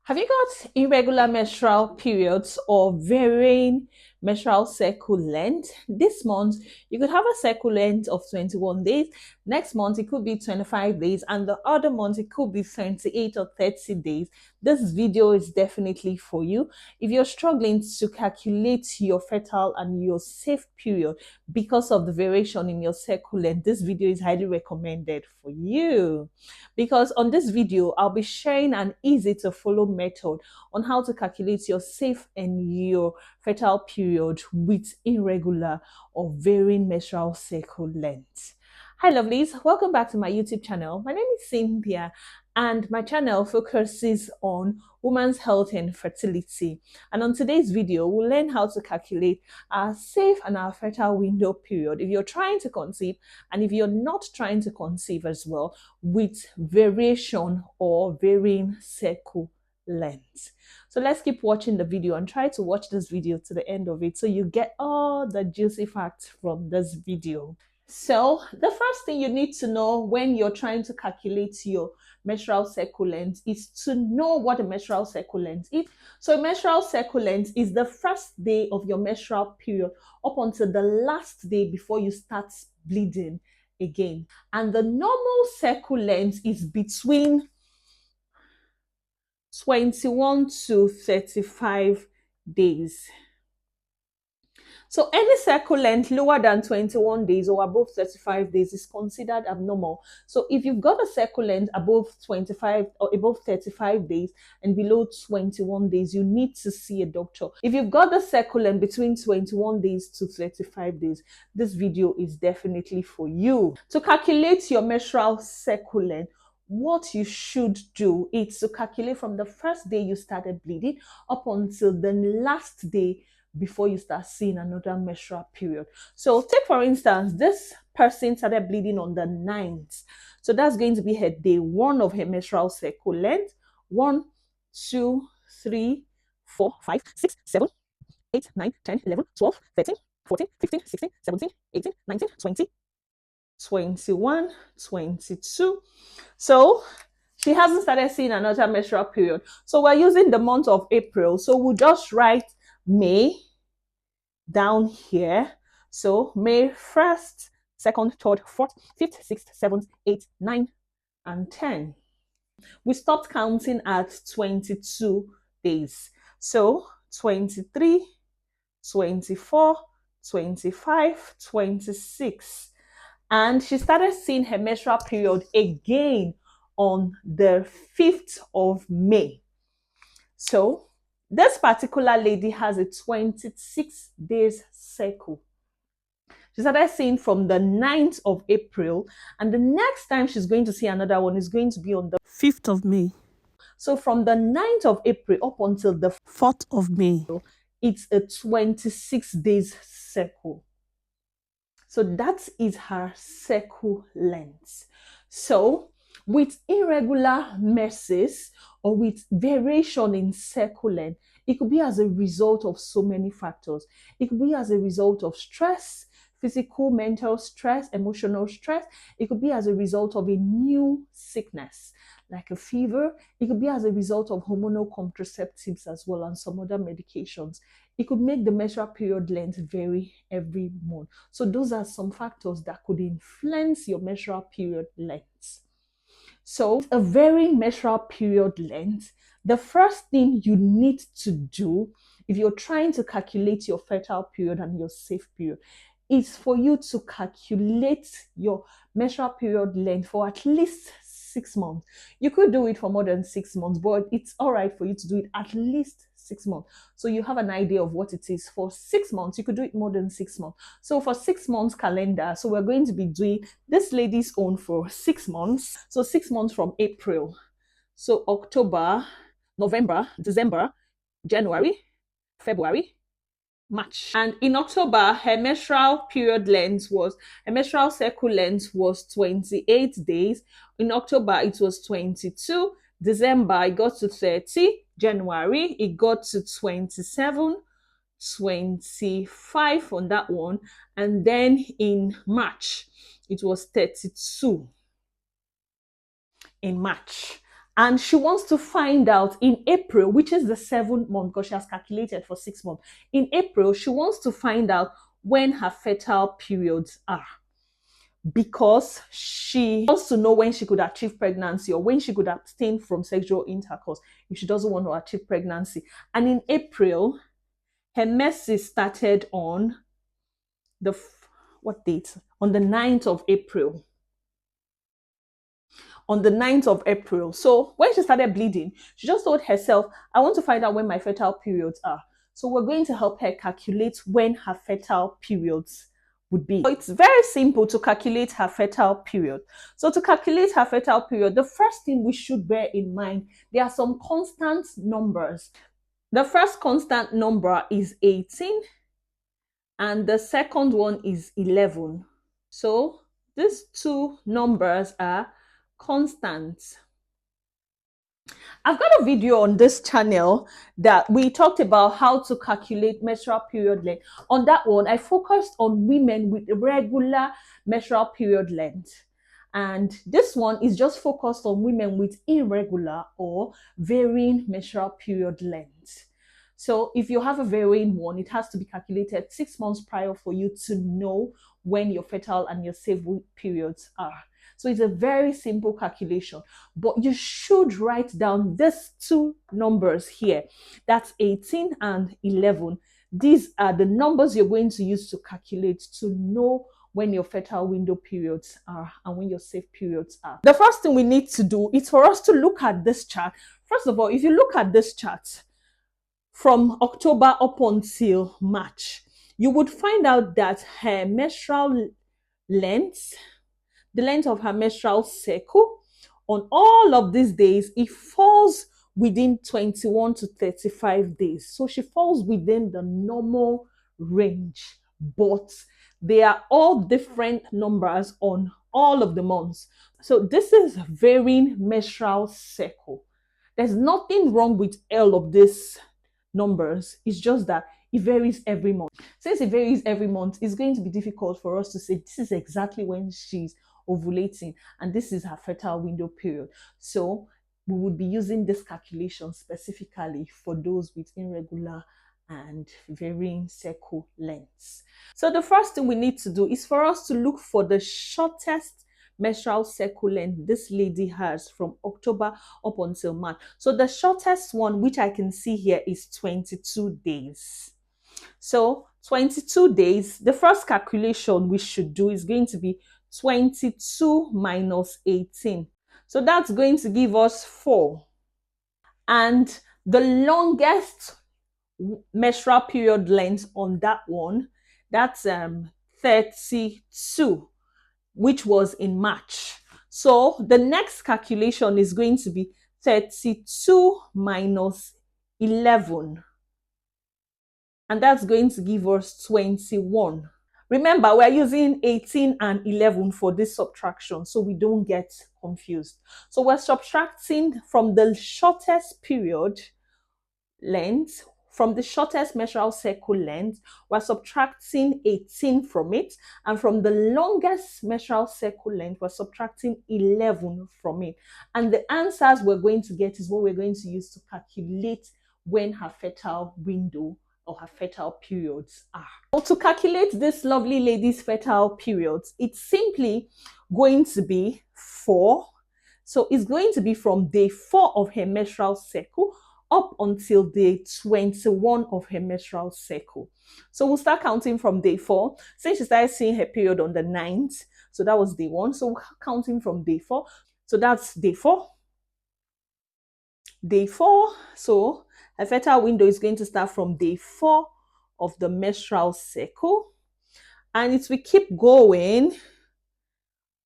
Have you got irregular menstrual periods or varying menstrual cycle length? This month, you could have a cycle length of 21 days. Next month, it could be 25 days. And the other month, it could be 28 or 30 days. This video is definitely for you. If you're struggling to calculate your fertile and your safe period because of the variation in your cycle length, this video is highly recommended for you. Because on this video, I'll be sharing an easy to follow method on how to calculate your safe and your fertile period with irregular or varying menstrual cycle length. Hi lovelies, welcome back to my YouTube channel. My name is Cynthia and my channel focuses on women's health and fertility. And on today's video, we'll learn how to calculate our safe and our fertile window period if you're trying to conceive and if you're not trying to conceive as well, with variation or varying cycle length. So let's keep watching the video and try to watch this video to the end of it so you get all the juicy facts from this video. So the first thing you need to know when you're trying to calculate your menstrual cycle length is to know what a menstrual cycle length is. So a menstrual cycle length is the first day of your menstrual period up until the last day before you start bleeding again. And the normal cycle length is between 21 to 35 days. So any cycle length lower than 21 days or above 35 days is considered abnormal. So if you've got a cycle length above 25 or above 35 days and below 21 days, you need to see a doctor. If you've got the cycle length between 21 days to 35 days, this video is definitely for you. To calculate your menstrual cycle length, what you should do is to calculate from the first day you started bleeding up until the last day before you start seeing another menstrual period. So take for instance, this person started bleeding on the 9th. So that's going to be her day 1 of her menstrual cycle length. 1, 2, 3, 4, 5, 6, 7, 8, 9, 10, 11, 12, 13, 14, 15, 16, 17, 18, 19, 20, 21, 22. So she hasn't started seeing another menstrual period. So we're using the month of April. So we'll just write May down here. So May 1st, 2nd, 3rd, 4th, 5th, 6th, 7th, 8th, 9th, and 10. We stopped counting at 22 days. So 23, 24, 25, 26. And she started seeing her menstrual period again on the 5th of May. So this particular lady has a 26 days cycle. She started seeing from the 9th of April, and the next time she's going to see another one is going to be on the 5th of May. So from the 9th of April up until the 4th of May, it's a 26 days cycle. So that is her cycle length. So with irregular menses or with variation in cycle length, it could be as a result of so many factors. It could be as a result of stress, physical, mental stress, emotional stress. It could be as a result of a new sickness, like a fever. It could be as a result of hormonal contraceptives as well and some other medications. It could make the menstrual period length vary every month. So those are some factors that could influence your menstrual period length. So a varying menstrual period length, the first thing you need to do if you're trying to calculate your fertile period and your safe period is for you to calculate your menstrual period length for at least 6 months. You could do it for more than 6 months, but it's all right for you to do it at least 6 months. So you have an idea of what it is. For 6 months, you could do it more than 6 months. So for 6 months calendar, so we're going to be doing this lady's own for 6 months. So 6 months from April. So October, November, December, January, February, March. And in October, her menstrual period length was, her menstrual cycle length was 28 days. In October, it was 22. December, it got to 30. January, it got to 27, 25 on that one. And then in March, it was 32 in March. And she wants to find out in April, which is the 7th month, because she has calculated for 6 months. In April, she wants to find out when her fertile periods are, because she wants to know when she could achieve pregnancy or when she could abstain from sexual intercourse if she doesn't want to achieve pregnancy. And in April, her menses started on what date? On the 9th of April. On the 9th of April. So when she started bleeding, she just told herself, I want to find out when my fertile periods are. So we're going to help her calculate when her fertile periods would be. So it's very simple to calculate her fertile period. So to calculate her fertile period, the first thing we should bear in mind, there are some constant numbers. The first constant number is 18 and the second one is 11. So these two numbers are constants. I've got a video on this channel that we talked about how to calculate menstrual period length. On that one, I focused on women with irregular menstrual period length. And this one is just focused on women with irregular or varying menstrual period length. So if you have a varying one, it has to be calculated 6 months prior for you to know when your fertile and your safe periods are. So it's a very simple calculation, but you should write down these two numbers here. That's 18 and 11. These are the numbers you're going to use to calculate to know when your fertile window periods are and when your safe periods are. The first thing we need to do is for us to look at this chart. First of all, if you look at this chart from October up until March, you would find out that her menstrual length, the length of her menstrual cycle, on all of these days, it falls within 21 to 35 days. So she falls within the normal range, but they are all different numbers on all of the months. So this is varying menstrual cycle. There's nothing wrong with all of these numbers. It's just that it varies every month. Since it varies every month, it's going to be difficult for us to say this is exactly when she's ovulating and this is her fertile window period. So we would be using this calculation specifically for those with irregular and varying cycle lengths. So the first thing we need to do is for us to look for the shortest menstrual cycle length this lady has from October up until March. So the shortest one, which I can see here, is 22 days. So 22 days, the first calculation we should do is going to be 22 minus 18. So that's going to give us 4. And the longest menstrual period length on that one, that's 32, which was in March. So the next calculation is going to be 32 minus 11. And that's going to give us 21. Remember, we're using 18 and 11 for this subtraction, so we don't get confused. So we're subtracting from the shortest period length, from the shortest menstrual cycle length, we're subtracting 18 from it. And from the longest menstrual cycle length, we're subtracting 11 from it. And the answers we're going to get is what we're going to use to calculate when her fertile window or her fertile periods are. So to calculate this lovely lady's fertile periods, it's simply going to be 4. So it's going to be from day 4 of her menstrual cycle up until day 21 of her menstrual cycle. So we'll start counting from day 4. Since she started seeing her period on the 9th, so that was day 1. So we're counting from day 4. So that's day 4. Day 4. So her fertile window is going to start from day 4 of the menstrual cycle. And if we keep going,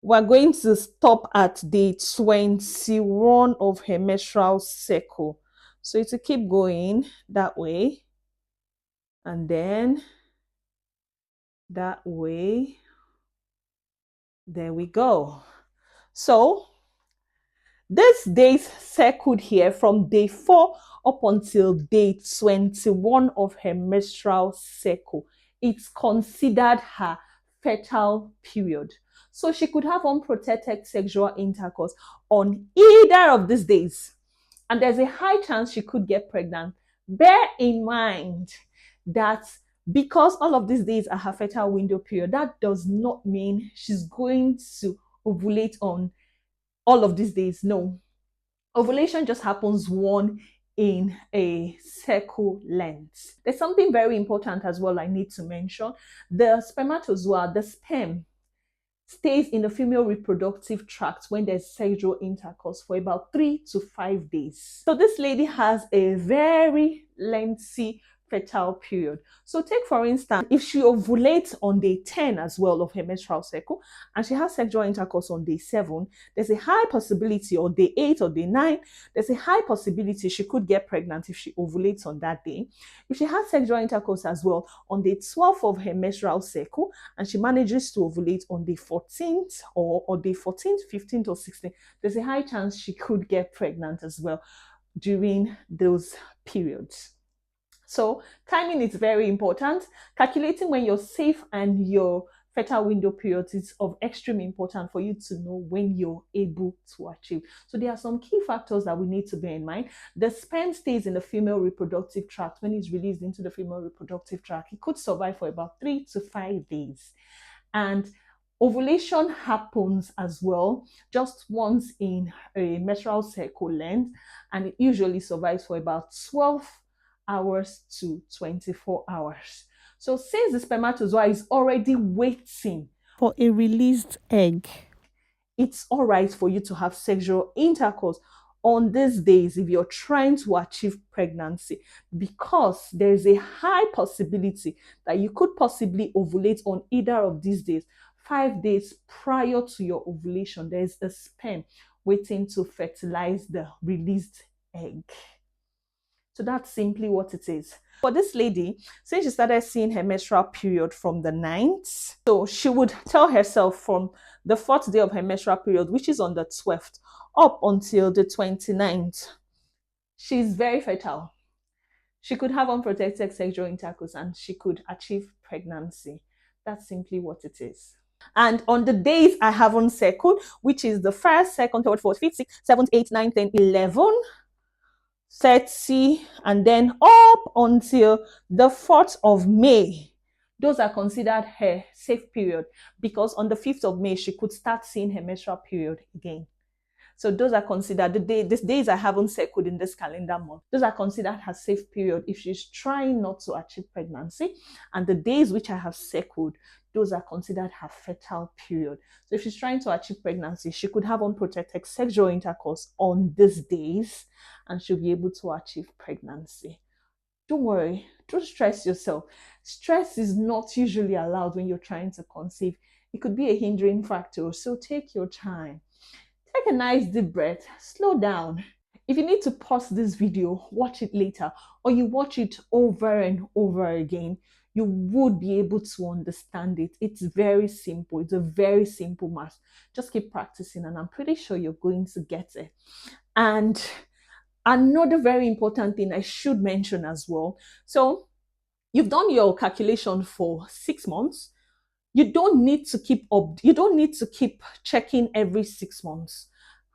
we're going to stop at day 21 of her menstrual cycle. So it will keep going that way. And then that way. There we go. So this days circled here from day 4 up until day 21 of her menstrual cycle. It's considered her fertile period. So she could have unprotected sexual intercourse on either of these days. And there's a high chance she could get pregnant. Bear in mind that because all of these days are her fertile window period, that does not mean she's going to ovulate on all of these days. No. Ovulation just happens one in a circle length. There's something very important as well I need to mention. The spermatozoa, the sperm, stays in the female reproductive tract when there's sexual intercourse for about 3 to 5 days. So this lady has a very lengthy fertile period. So take for instance, if she ovulates on day 10 as well of her menstrual cycle and she has sexual intercourse on day 7, there's a high possibility, or day 8 or day 9, there's a high possibility she could get pregnant if she ovulates on that day. If she has sexual intercourse as well on day 12 of her menstrual cycle and she manages to ovulate on day 14th or day 14th, 15th or 16th, there's a high chance she could get pregnant as well during those periods. So timing is very important. Calculating when you're safe and your fertile window periods is of extreme importance for you to know when you're able to achieve. So there are some key factors that we need to bear in mind. The sperm stays in the female reproductive tract. When it's released into the female reproductive tract, it could survive for about 3 to 5 days. And ovulation happens as well just once in a menstrual cycle length, and it usually survives for about 12 hours to 24 hours. So since the spermatozoa is already waiting for a released egg, it's all right for you to have sexual intercourse on these days if you're trying to achieve pregnancy, because there's a high possibility that you could possibly ovulate on either of these days. 5 days prior to your ovulation, there's a sperm waiting to fertilize the released egg. So that's simply what it is. For this lady, since she started seeing her menstrual period from the 9th, so she would tell herself from the 4th day of her menstrual period, which is on the 12th, up until the 29th, she's very fertile. She could have unprotected sexual intercourse and she could achieve pregnancy. That's simply what it is. And on the days I haven't circled, which is the 1st, 2nd, 3rd, 4th, 5th, 6th, 7th, 8th, 9th, 10th, 11th, 30, and then up until the 4th of May. Those are considered her safe period, because on the 5th of May, she could start seeing her menstrual period again. So those are considered these days I haven't circled in this calendar month. Those are considered her safe period if she's trying not to achieve pregnancy. And the days which I have circled, those are considered her fertile period. So if she's trying to achieve pregnancy, she could have unprotected sexual intercourse on these days and she'll be able to achieve pregnancy. Don't worry, don't stress yourself. Stress is not usually allowed when you're trying to conceive. It could be a hindering factor, so take your time. Take a nice deep breath, slow down. If you need to pause this video, watch it later, or you watch it over and over again, you would be able to understand it. It's very simple. It's a very simple math. Just keep practicing and I'm pretty sure you're going to get it. And another very important thing I should mention as well. So you've done your calculation for 6 months. You don't need to keep checking every 6 months.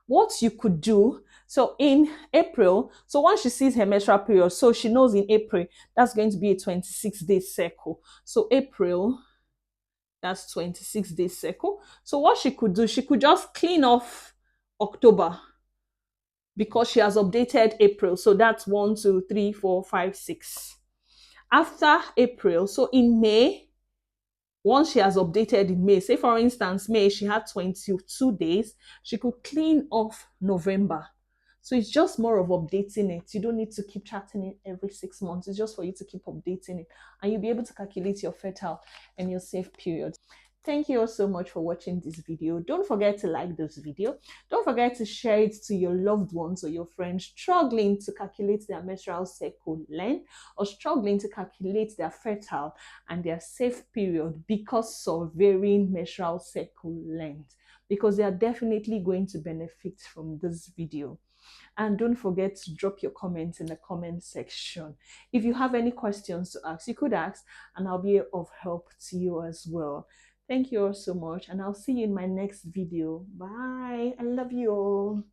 What you could do, so in April, so once she sees her menstrual period, so she knows in April, that's going to be a 26-day cycle. So April, that's 26-day cycle. So what she could do, she could just clean off October because she has updated April. So that's 1, 2, 3, 4, 5, 6. After April, so in May, once she has updated in May, say for instance, May, she had 22 days, she could clean off November. So it's just more of updating it. You don't need to keep chatting it every 6 months. It's just for you to keep updating it. And you'll be able to calculate your fertile and your safe periods. Thank you all so much for watching this video. Don't forget to like this video. Don't forget to share it to your loved ones or your friends struggling to calculate their menstrual cycle length or struggling to calculate their fertile and their safe period because of varying menstrual cycle length, because they are definitely going to benefit from this video. And don't forget to drop your comments in the comment section. If you have any questions to ask, you could ask and I'll be of help to you as well. Thank you all so much, and I'll see you in my next video. Bye. I love you all.